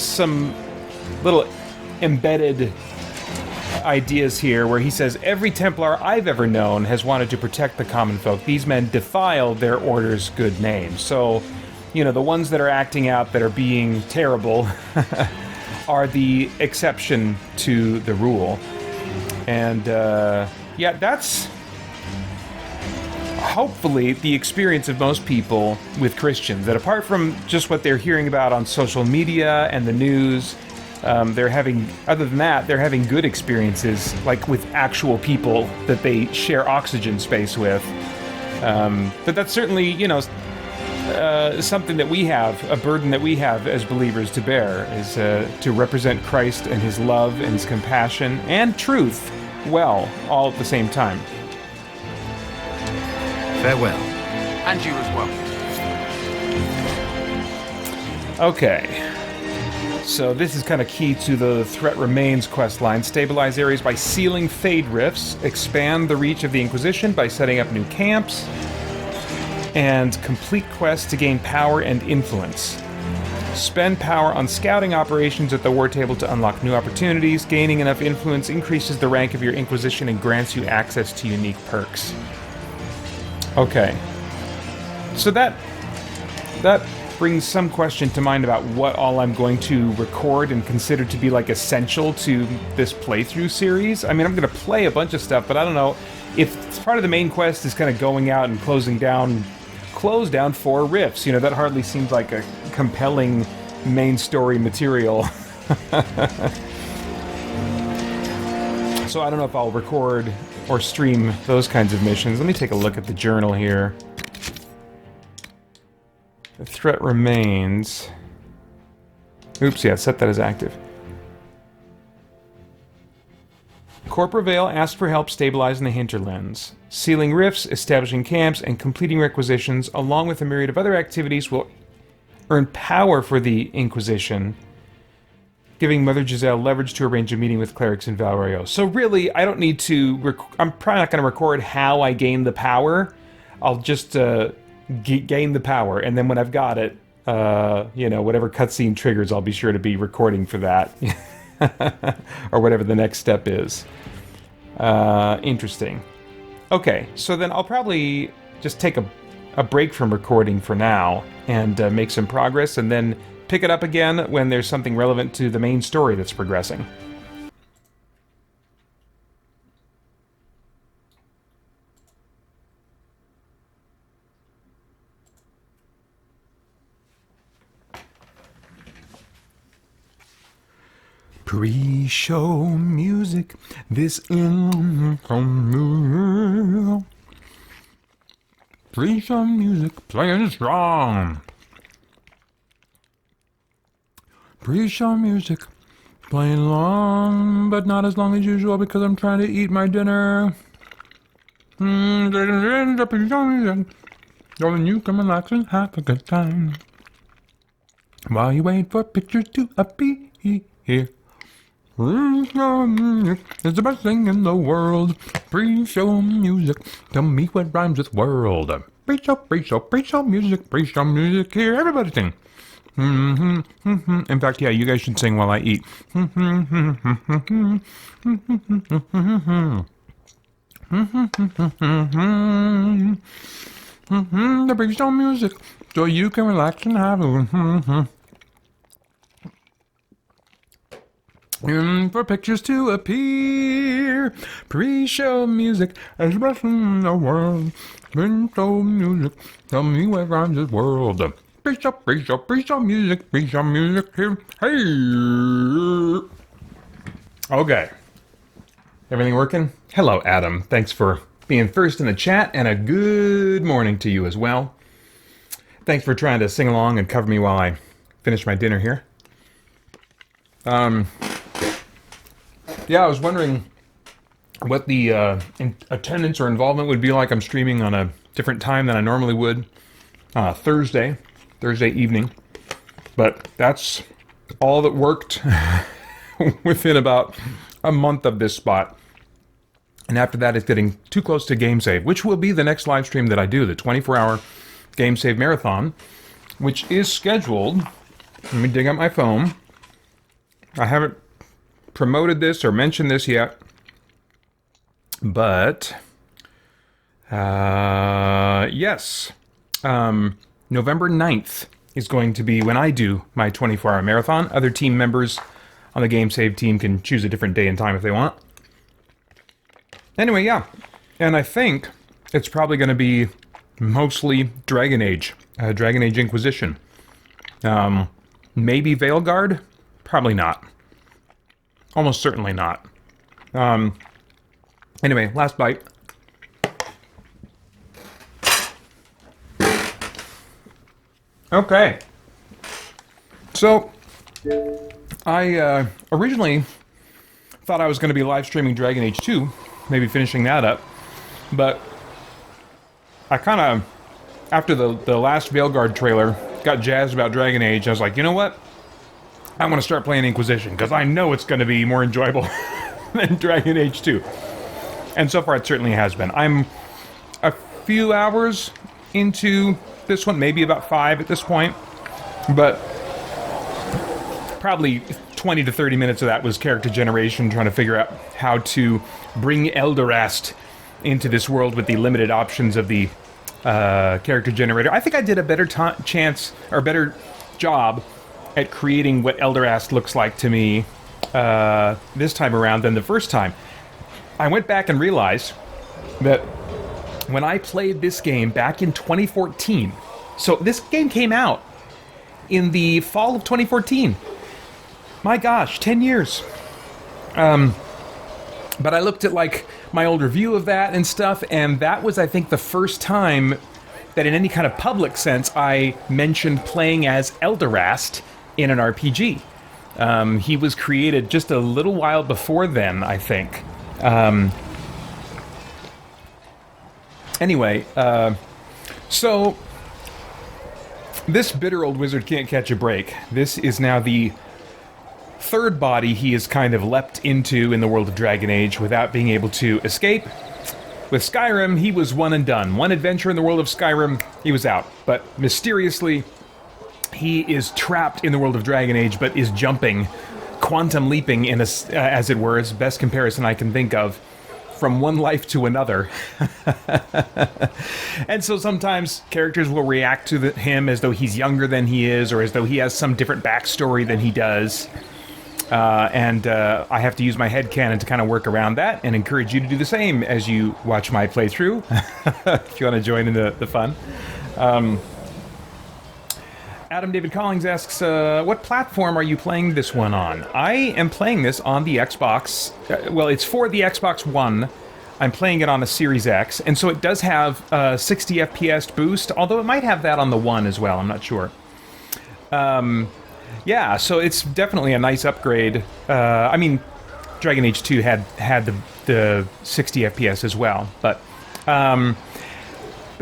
some little embedded ideas here where he says every Templar I've ever known has wanted to protect the common folk. These men defile their order's good name. So, the ones that are acting out, that are being terrible, are the exception to the rule. And, yeah, that's hopefully the experience of most people with Christians, that apart from just what they're hearing about on social media and the news, they're having good experiences, like with actual people that they share oxygen space with. But that's certainly, something that we have, a burden that we have as believers to bear, is to represent Christ and his love and his compassion and truth well, all at the same time. Farewell. And you as well. Okay. So this is kind of key to the Threat Remains questline. Stabilize areas by sealing fade rifts, expand the reach of the Inquisition by setting up new camps, and complete quests to gain power and influence. Spend power on scouting operations at the war table to unlock new opportunities. Gaining enough influence increases the rank of your Inquisition and grants you access to unique perks. Okay. So that brings some question to mind about what all I'm going to record and consider to be essential to this playthrough series. I mean, I'm going to play a bunch of stuff, but I don't know if part of the main quest is kind of going out and close down 4 rifts. That hardly seems like a compelling main story material. So I don't know if I'll record or stream those kinds of missions. Let me take a look at the journal here. The threat remains. Oops, yeah, set that as active. Corporal Vale asked for help stabilizing the hinterlands. Sealing rifts, establishing camps, and completing requisitions, along with a myriad of other activities, will earn power for the Inquisition, giving Mother Giselle leverage to arrange a meeting with clerics in Val Royeaux. So really, I don't need to... I'm probably not going to record how I gain the power. I'll just gain the power, and then when I've got it, whatever cutscene triggers, I'll be sure to be recording for that. Or whatever the next step is. Interesting. Okay, so then I'll probably just take a break from recording for now and make some progress, and then pick it up again when there's something relevant to the main story that's progressing. Pre-show music, this pre-show music playing strong. Pre-show music playing long, but not as long as usual because I'm trying to eat my dinner. Pre-show music, so then you can relax and have a good time while you wait for pictures to appear. Pre-show music is the best thing in the world. Pre-show music, tell me what rhymes with world. Pre-show music here. Everybody sing. In fact, yeah, you guys should sing while I eat. The pre-show music, so you can relax and have a... for pictures to appear. Pre-show music is the best in the world. Pre-show music, tell me what rhymes with world. Bring some music here. Hey. Okay. Everything working? Hello, Adam. Thanks for being first in the chat, and a good morning to you as well. Thanks for trying to sing along and cover me while I finish my dinner here. Yeah, I was wondering what the attendance or involvement would be like. I'm streaming on a different time than I normally would. Thursday evening. But that's all that worked within about a month of this spot. And after that, it's getting too close to game save, which will be the next live stream that I do, the 24-hour game save marathon, which is scheduled. Let me dig up my phone. I haven't promoted this or mentioned this yet, but yes, November 9th is going to be when I do my 24-hour marathon. Other team members on the game save team can choose a different day and time if they want. Anyway, yeah, and I think it's probably going to be mostly Dragon Age, Dragon Age Inquisition. Maybe Veilguard? Probably not. Almost certainly not. Anyway, last bite. Okay. So, I originally thought I was going to be live streaming Dragon Age 2, maybe finishing that up, but I kind of, after the last Veilguard trailer, got jazzed about Dragon Age. I was like, you know what? I want to start playing Inquisition, because I know it's going to be more enjoyable than Dragon Age 2. And so far it certainly has been. I'm a few hours into this one, maybe about 5 at this point, but probably 20 to 30 minutes of that was character generation, trying to figure out how to bring Elderast into this world with the limited options of the character generator. I think I did a better better job at creating what Elderast looks like to me this time around than the first time. I went back and realized that when I played this game back in 2014, so this game came out in the fall of 2014. My gosh, 10 years. But I looked at like my old review of that and stuff, and that was, I think, the first time that in any kind of public sense I mentioned playing as Elderast in an RPG. He was created just a little while before then, I think. Anyway, so this bitter old wizard can't catch a break. This is now the third body he has kind of leapt into in the world of Dragon Age without being able to escape. With Skyrim, he was one and done. One adventure in the world of Skyrim, he was out. But mysteriously, he is trapped in the world of Dragon Age, but is jumping, quantum leaping, in a, as it were, is the best comparison I can think of, from one life to another. And so sometimes characters will react to him as though he's younger than he is, or as though he has some different backstory than he does. And I have to use my headcanon to kind of work around that, and encourage you to do the same as you watch my playthrough, if you want to join in the fun. Adam David Collins asks, what platform are you playing this one on? I am playing this on the Xbox. Well, it's for the Xbox One. I'm playing it on a Series X, and so it does have 60 FPS boost, although it might have that on the One as well, I'm not sure. Yeah, so it's definitely a nice upgrade. I mean, Dragon Age 2 had the 60 FPS as well, but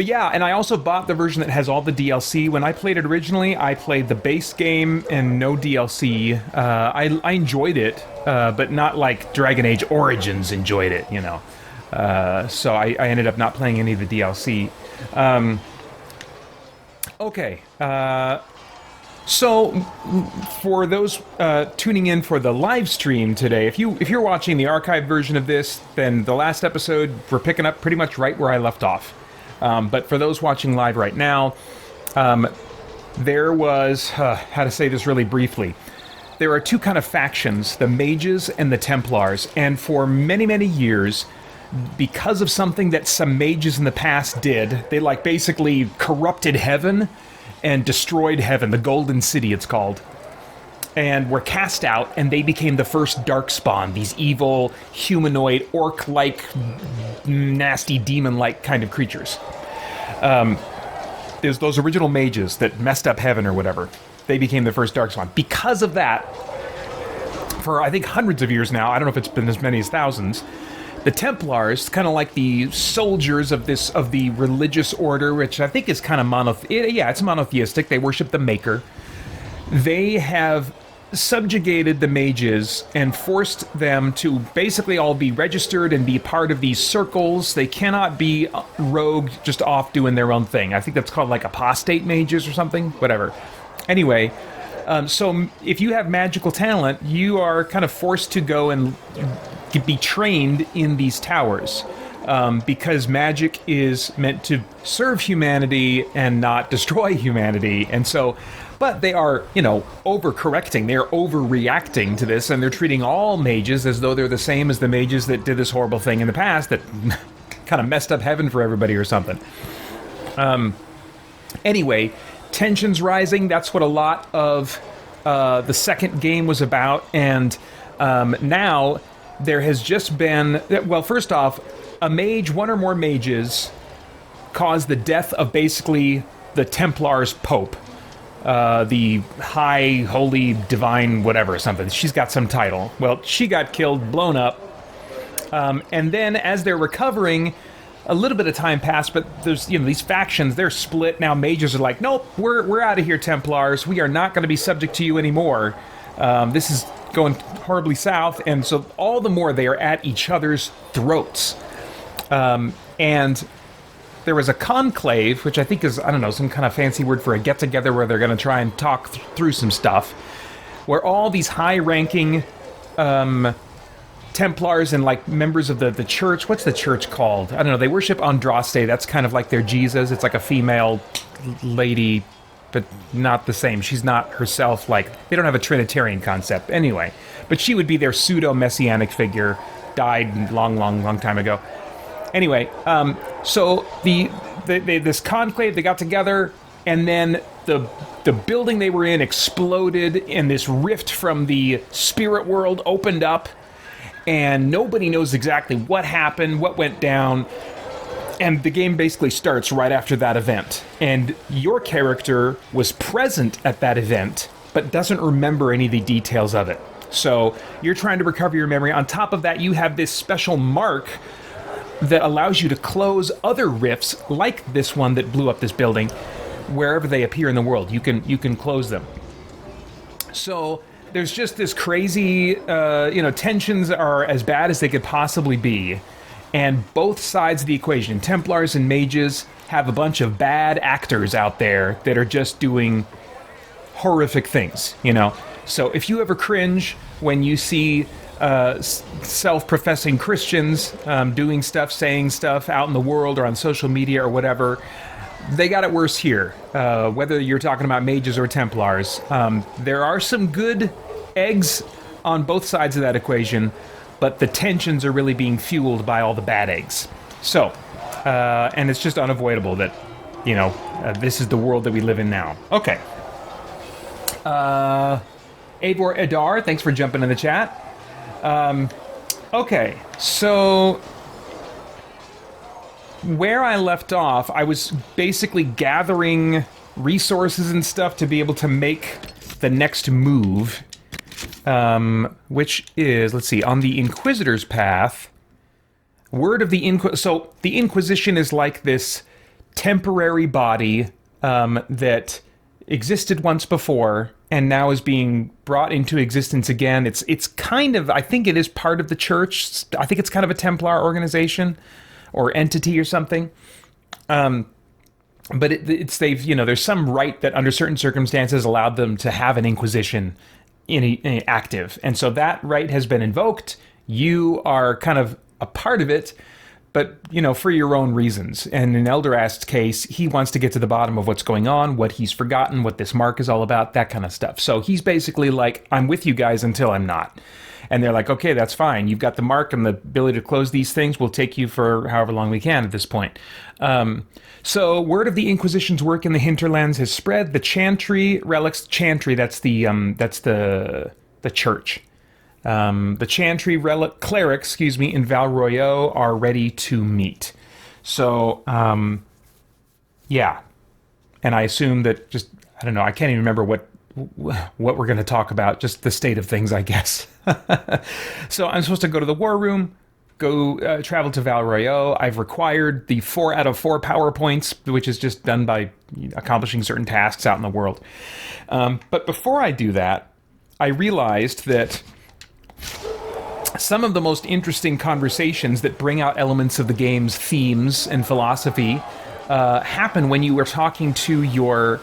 yeah, and I also bought the version that has all the DLC. When I played it originally, I played the base game and no DLC. I enjoyed it, but not like Dragon Age Origins enjoyed it, you know. So I ended up not playing any of the DLC. Okay. So, for those tuning in for the live stream today, if you're watching the archived version of this, then the last episode, we're picking up pretty much right where I left off. But for those watching live right now, there was, how to say this really briefly, there are two kind of factions, the Mages and the Templars, and for many, many years, because of something that some mages in the past did, they like basically corrupted heaven and destroyed heaven, the Golden City it's called, and were cast out, and they became the first Darkspawn, these evil, humanoid, orc-like, nasty, demon-like kind of creatures. There's those original mages that messed up heaven or whatever. They became the first Darkspawn. Because of that, for I think hundreds of years now, I don't know if it's been as many as thousands, the Templars, kind of like the soldiers of the religious order, which I think is kind of it's monotheistic. They worship the Maker. They have subjugated the mages and forced them to basically all be registered and be part of these circles. They cannot be rogue, just off doing their own thing. I think that's called like apostate mages or something, whatever. Anyway, so if you have magical talent, you are kind of forced to go and be trained in these towers. Because magic is meant to serve humanity and not destroy humanity. And so, but they are, overcorrecting. They are overreacting to this, and they're treating all mages as though they're the same as the mages that did this horrible thing in the past that kind of messed up heaven for everybody or something. Anyway, tensions rising. That's what a lot of the second game was about. And now there has just been, well, first off, a mage, one or more mages, caused the death of basically the Templars' Pope. The High, Holy, Divine, whatever, something. She's got some title. Well, she got killed, blown up. And then as they're recovering, a little bit of time passed, but there's, these factions, they're split. Now mages are like, nope, we're out of here, Templars. We are not going to be subject to you anymore. This is going horribly south. And so all the more they are at each other's throats. And there was a conclave, which I think is, I don't know, some kind of fancy word for a get-together where they're going to try and talk through some stuff, where all these high-ranking Templars and, like, members of the church, what's the church called? I don't know, they worship Andraste, that's kind of like their Jesus. It's like a female lady, but not the same. She's not herself, like, they don't have a Trinitarian concept. Anyway, but she would be their pseudo-messianic figure, died long time ago. Anyway, so this conclave, they got together, and then the building they were in exploded, and this rift from the spirit world opened up, and nobody knows exactly what happened, what went down, and the game basically starts right after that event. And your character was present at that event, but doesn't remember any of the details of it. So you're trying to recover your memory. On top of that, you have this special mark that allows you to close other rifts, like this one that blew up this building, wherever they appear in the world. You can close them. So there's just this crazy, tensions are as bad as they could possibly be. And both sides of the equation, Templars and mages, have a bunch of bad actors out there that are just doing horrific things, So if you ever cringe when you see self-professing Christians doing stuff, saying stuff out in the world or on social media or whatever, they got it worse here. Whether you're talking about mages or Templars, there are some good eggs on both sides of that equation, but the tensions are really being fueled by all the bad eggs. So, and it's just unavoidable that, this is the world that we live in now. Okay. Eivor Edar, thanks for jumping in the chat. Okay, so where I left off, I was basically gathering resources and stuff to be able to make the next move, which is, let's see, on the Inquisitor's path, word of the so the Inquisition is like this temporary body that existed once before and now is being brought into existence again. It's kind of, I think it is part of the church. I think it's kind of a Templar organization or entity or something. But there's some right that under certain circumstances allowed them to have an Inquisition in active. And so that right has been invoked. You are kind of a part of it, but, for your own reasons. And in Elderast's case, he wants to get to the bottom of what's going on, what he's forgotten, what this mark is all about, that kind of stuff. So he's basically like, I'm with you guys until I'm not. And they're like, okay, that's fine. You've got the mark and the ability to close these things. We'll take you for however long we can at this point. So word of the Inquisition's work in the hinterlands has spread. The Chantry relics, Chantry, that's the church. The Chantry relic clerics, in Val Royeaux are ready to meet. So, yeah. And I assume that I don't know, I can't even remember what we're going to talk about, just the state of things, I guess. So I'm supposed to go to the war room, travel to Val Royeaux. I've required the 4 out of 4 PowerPoints, which is just done by accomplishing certain tasks out in the world. But before I do that, I realized that some of the most interesting conversations that bring out elements of the game's themes and philosophy happen when you were talking to your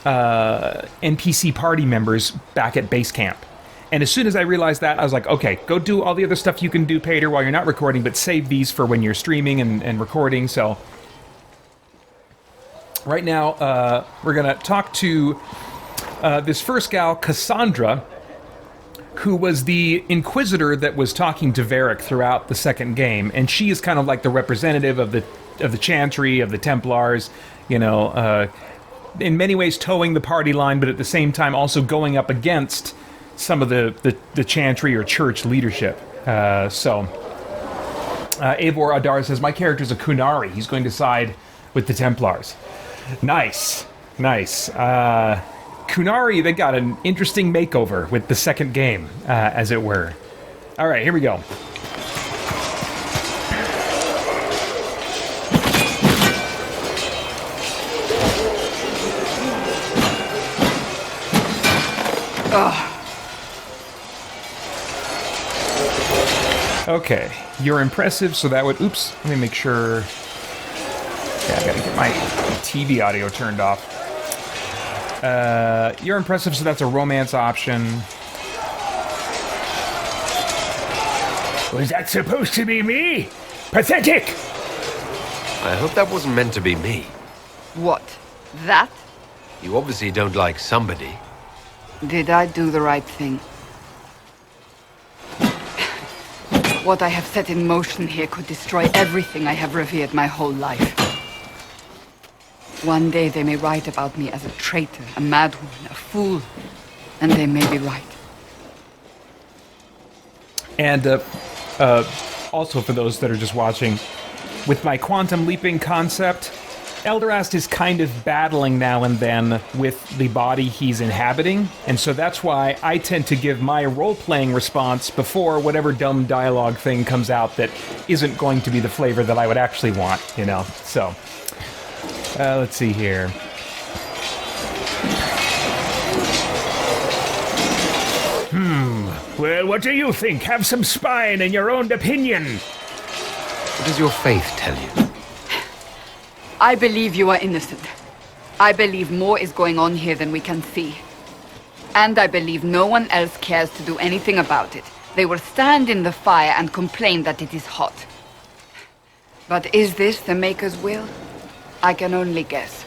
NPC party members back at base camp. And as soon as I realized that, I was like, okay, go do all the other stuff you can do, Pater, while you're not recording, but save these for when you're streaming and recording. So right now, we're going to talk to this first gal, Cassandra, who was the Inquisitor that was talking to Varric throughout the second game. And she is kind of like the representative of the Chantry, of the Templars, in many ways towing the party line, but at the same time also going up against some of the Chantry or church leadership. Eivor Adar says, my character's a Kunari. He's going to side with the Templars. Nice. Kunari, they got an interesting makeover with the second game, as it were. All right, here we go. Okay, you're impressive, so that would... Oops, let me make sure... Yeah, I gotta get my TV audio turned off. You're impressive, so that's a romance option. Was that supposed to be me? Pathetic! I hope that wasn't meant to be me. What? That? You obviously don't like somebody. Did I do the right thing? What I have set in motion here could destroy everything I have revered my whole life. One day they may write about me as a traitor, a madwoman, a fool, and they may be right. And also for those that are just watching, with my quantum leaping concept, Elderast is kind of battling now and then with the body he's inhabiting, and so that's why I tend to give my role-playing response before whatever dumb dialogue thing comes out that isn't going to be the flavor that I would actually want, So, let's see here. Well, what do you think? Have some spine and your own opinion. What does your faith tell you? I believe you are innocent. I believe more is going on here than we can see. And I believe no one else cares to do anything about it. They will stand in the fire and complain that it is hot. But is this the Maker's will? I can only guess.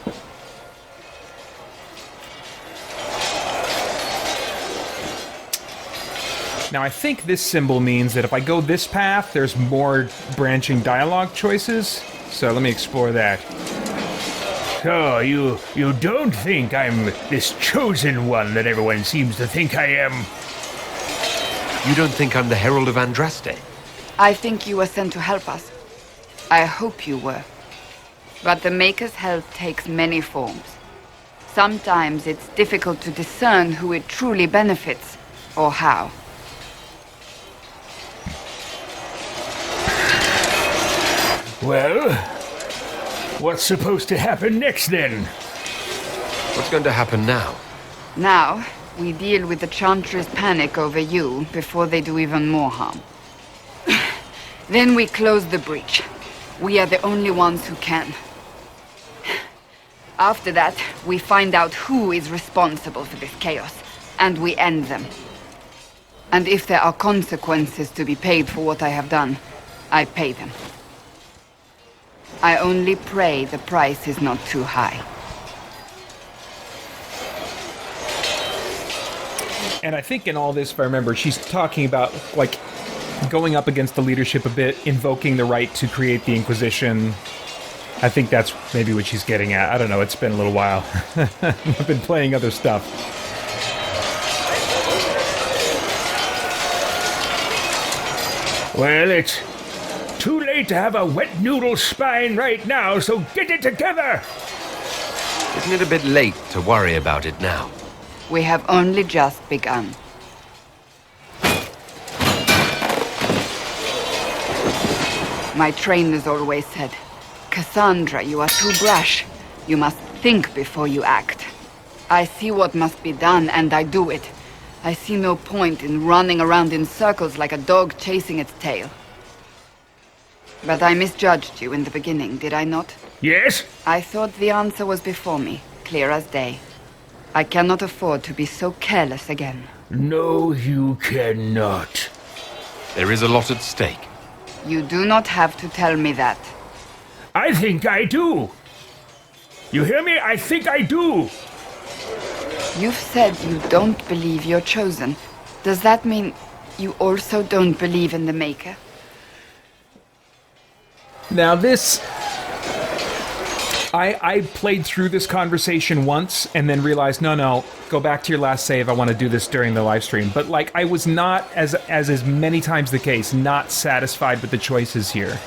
Now, I think this symbol means that if I go this path, there's more branching dialogue choices. So let me explore that. Oh, you don't think I'm this chosen one that everyone seems to think I am? You don't think I'm the Herald of Andraste? I think you were sent to help us. I hope you were. But the Maker's help takes many forms. Sometimes it's difficult to discern who it truly benefits, or how. Well, what's supposed to happen next, then? What's going to happen now? Now, we deal with the Chantry's panic over you before they do even more harm. Then we close the breach. We are the only ones who can. After that, we find out who is responsible for this chaos, and we end them. And if there are consequences to be paid for what I have done, I pay them. I only pray the price is not too high. And I think in all this, if I remember, she's talking about, like, going up against the leadership a bit, invoking the right to create the Inquisition. I think that's maybe what she's getting at. I don't know, it's been a little while. I've been playing other stuff. Well, it's too late to have a wet noodle spine right now, so get it together! Isn't it a bit late to worry about it now? We have only just begun. My trainers always said, Cassandra, you are too brash. You must think before you act. I see what must be done, and I do it. I see no point in running around in circles like a dog chasing its tail. But I misjudged you in the beginning, did I not? Yes? I thought the answer was before me, clear as day. I cannot afford to be so careless again. No, you cannot. There is a lot at stake. You do not have to tell me that. I think I do. You hear me? I think I do. You've said you don't believe you're chosen. Does that mean you also don't believe in the Maker? Now this... I played through this conversation once and then realized, no, go back to your last save, I want to do this during the live stream. But, like, I was not, as many times the case, not satisfied with the choices here.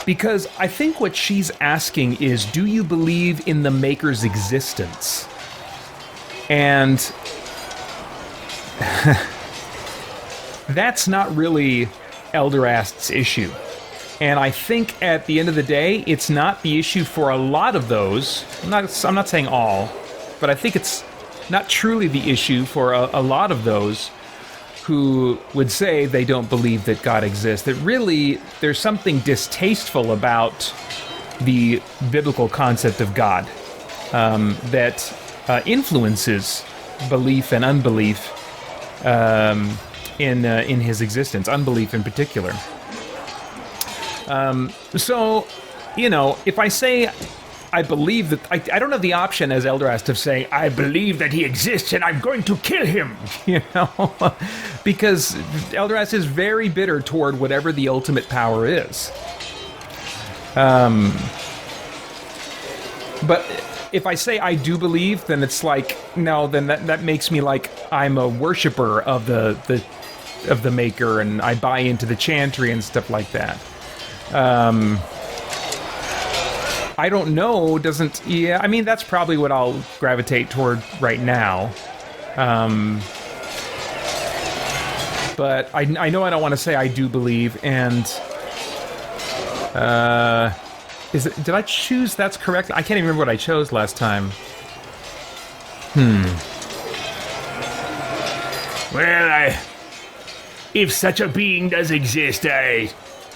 Because I think what she's asking is, do you believe in the Maker's existence? And... that's not really Elderast's issue. And I think at the end of the day, it's not the issue for a lot of those. I'm not saying all, but I think it's not truly the issue for a lot of those who would say they don't believe that God exists. That really, there's something distasteful about the biblical concept of God that influences belief and unbelief in his existence, unbelief in particular. So, you know, if I say I believe that... I don't have the option as Elderast of saying, I believe that he exists and I'm going to kill him, you know? Because Elderast is very bitter toward whatever the ultimate power is. But if I say I do believe, then it's like, no, then that makes me like I'm a worshiper of the Maker and I buy into the chantry and stuff like that. I don't know, doesn't... Yeah, I mean, that's probably what I'll gravitate toward right now. But I know I don't want to say I do believe, and... did I choose that's correct? I can't even remember what I chose last time. Well, if such a being does exist, I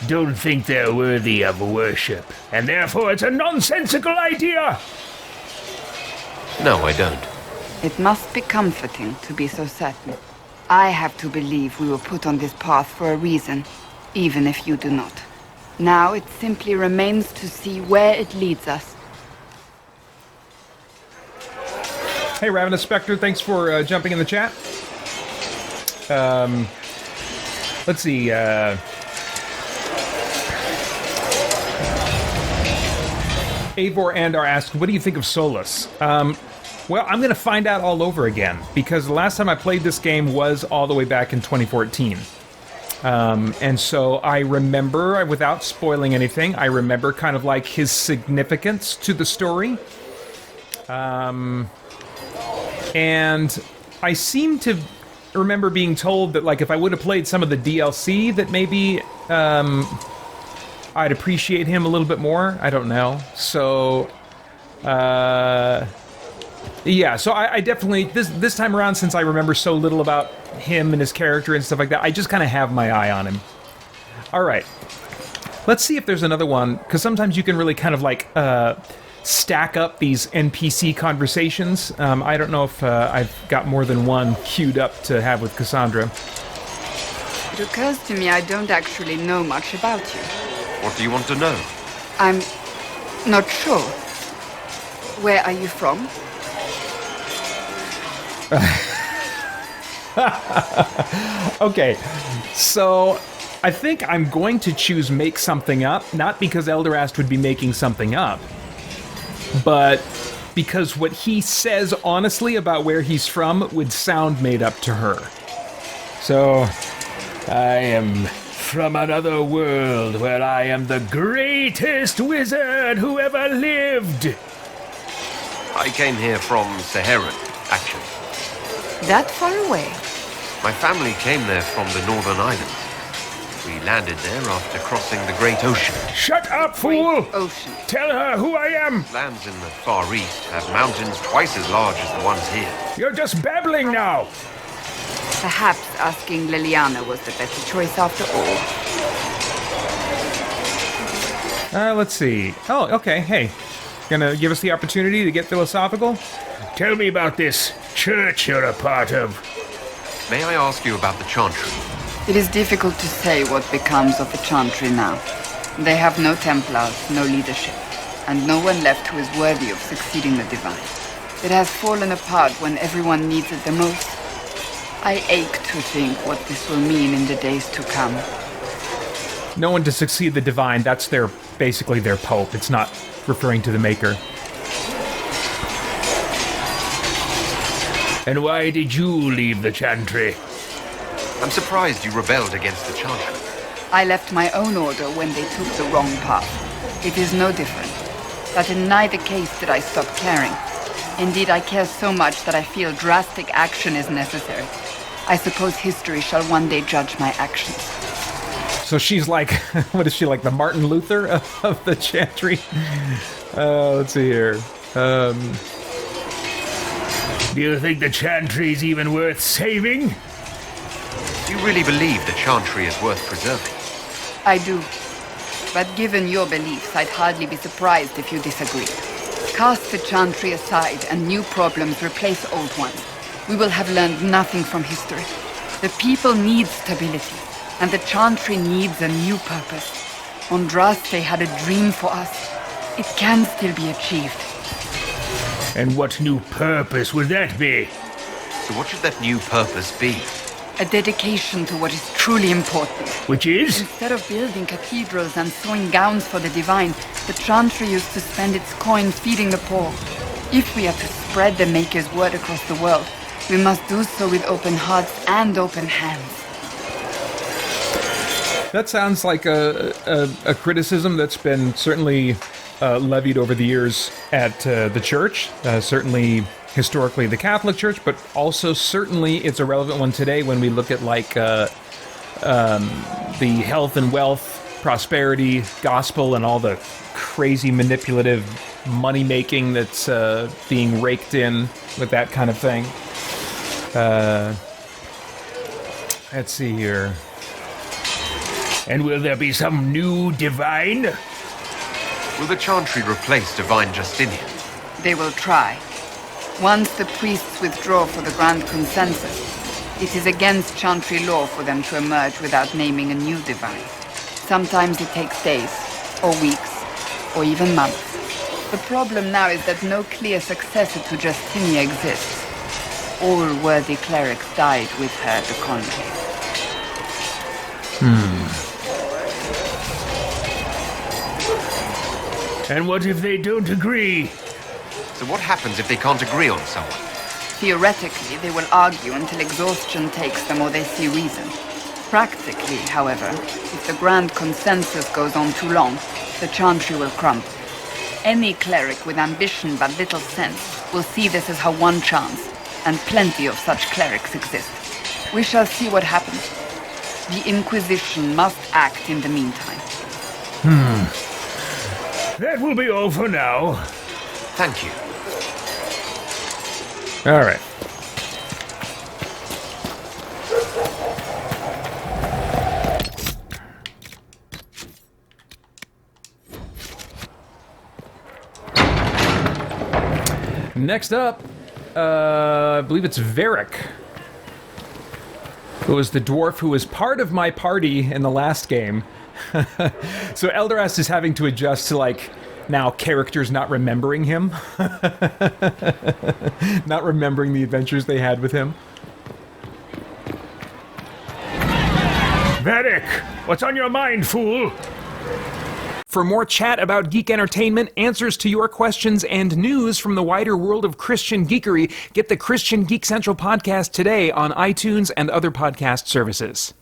don't think they're worthy of worship, and therefore it's a nonsensical idea! No, I don't. It must be comforting to be so certain. I have to believe we were put on this path for a reason, even if you do not. Now it simply remains to see where it leads us. Hey, Ravenous Spectre, thanks for jumping in the chat. Let's see, Eivor Andar asked, what do you think of Solus? Well, I'm going to find out all over again, because the last time I played this game was all the way back in 2014. And so I remember, without spoiling anything, I remember kind of like his significance to the story. And I seem to remember being told that, like, if I would have played some of the DLC, that maybe I'd appreciate him a little bit more. I don't know. So, yeah, so I definitely, this time around, since I remember so little about him and his character and stuff like that, I just kind of have my eye on him. Alright. Let's see if there's another one, because sometimes you can really kind of, like, stack up these NPC conversations. I don't know if I've got more than one queued up to have with Cassandra. It occurs to me I don't actually know much about you. What do you want to know? I'm not sure. Where are you from? Okay, so I think I'm going to choose make something up, not because Elderast would be making something up, but because what he says honestly about where he's from would sound made up to her. So, I am from another world where I am the greatest wizard who ever lived. I came here from Saharan, actually. That far away? My family came there from the Northern Islands. We landed there after crossing the Great Ocean. Shut up, fool! Ocean. Tell her who I am! Lands in the Far East have mountains twice as large as the ones here. You're just babbling now! Perhaps asking Liliana was the better choice after all. let's see. Oh, okay, hey. Gonna give us the opportunity to get philosophical? Tell me about this church you're a part of. May I ask you about the Chantry? It is difficult to say what becomes of the Chantry now. They have no Templars, no leadership, and no one left who is worthy of succeeding the Divine. It has fallen apart when everyone needs it the most. I ache to think what this will mean in the days to come. No one to succeed the Divine, that's basically their pope. It's not referring to the Maker. And why did you leave the Chantry? I'm surprised you rebelled against the Chantry. I left my own order when they took the wrong path. It is no different. But in neither case did I stop caring. Indeed, I care so much that I feel drastic action is necessary. I suppose history shall one day judge my actions. So she's like, what is she, like the Martin Luther of the Chantry? Let's see here. Do you think the Chantry's even worth saving? Do you really believe the Chantry is worth preserving? I do. But given your beliefs, I'd hardly be surprised if you disagree. Cast the Chantry aside and new problems replace old ones. We will have learned nothing from history. The people need stability, and the Chantry needs a new purpose. Andraste had a dream for us. It can still be achieved. And what new purpose would that be? So what should that new purpose be? A dedication to what is truly important. Which is? Instead of building cathedrals and sewing gowns for the Divine, the Chantry used to spend its coin feeding the poor. If we are to spread the Maker's word across the world, we must do so with open hearts and open hands. That sounds like a criticism that's been certainly levied over the years at the church, certainly historically the Catholic Church, but also certainly it's a relevant one today when we look at like the health and wealth, prosperity, gospel, and all the crazy manipulative money making that's being raked in with that kind of thing. Let's see here. And will there be some new Divine? Will the Chantry replace Divine Justinian? They will try. Once the priests withdraw for the Grand Consensus, it is against Chantry law for them to emerge without naming a new Divine. Sometimes it takes days, or weeks, or even months. The problem now is that no clear successor to Justinia exists. All worthy clerics died with her at the conclave. And what if they don't agree? So what happens if they can't agree on someone? Theoretically, they will argue until exhaustion takes them or they see reason. Practically, however, if the Grand Consensus goes on too long, the Chantry will crumble. Any cleric with ambition but little sense will see this as her one chance, and plenty of such clerics exist. We shall see what happens. The Inquisition must act in the meantime. That will be all for now. Thank you. All right. Next up, I believe it's Varric, who was the dwarf who was part of my party in the last game, So Elderast is having to adjust to, like, now characters not remembering him. Not remembering the adventures they had with him. Varric, what's on your mind, fool? For more chat about geek entertainment, answers to your questions, and news from the wider world of Christian geekery, get the Christian Geek Central podcast today on iTunes and other podcast services.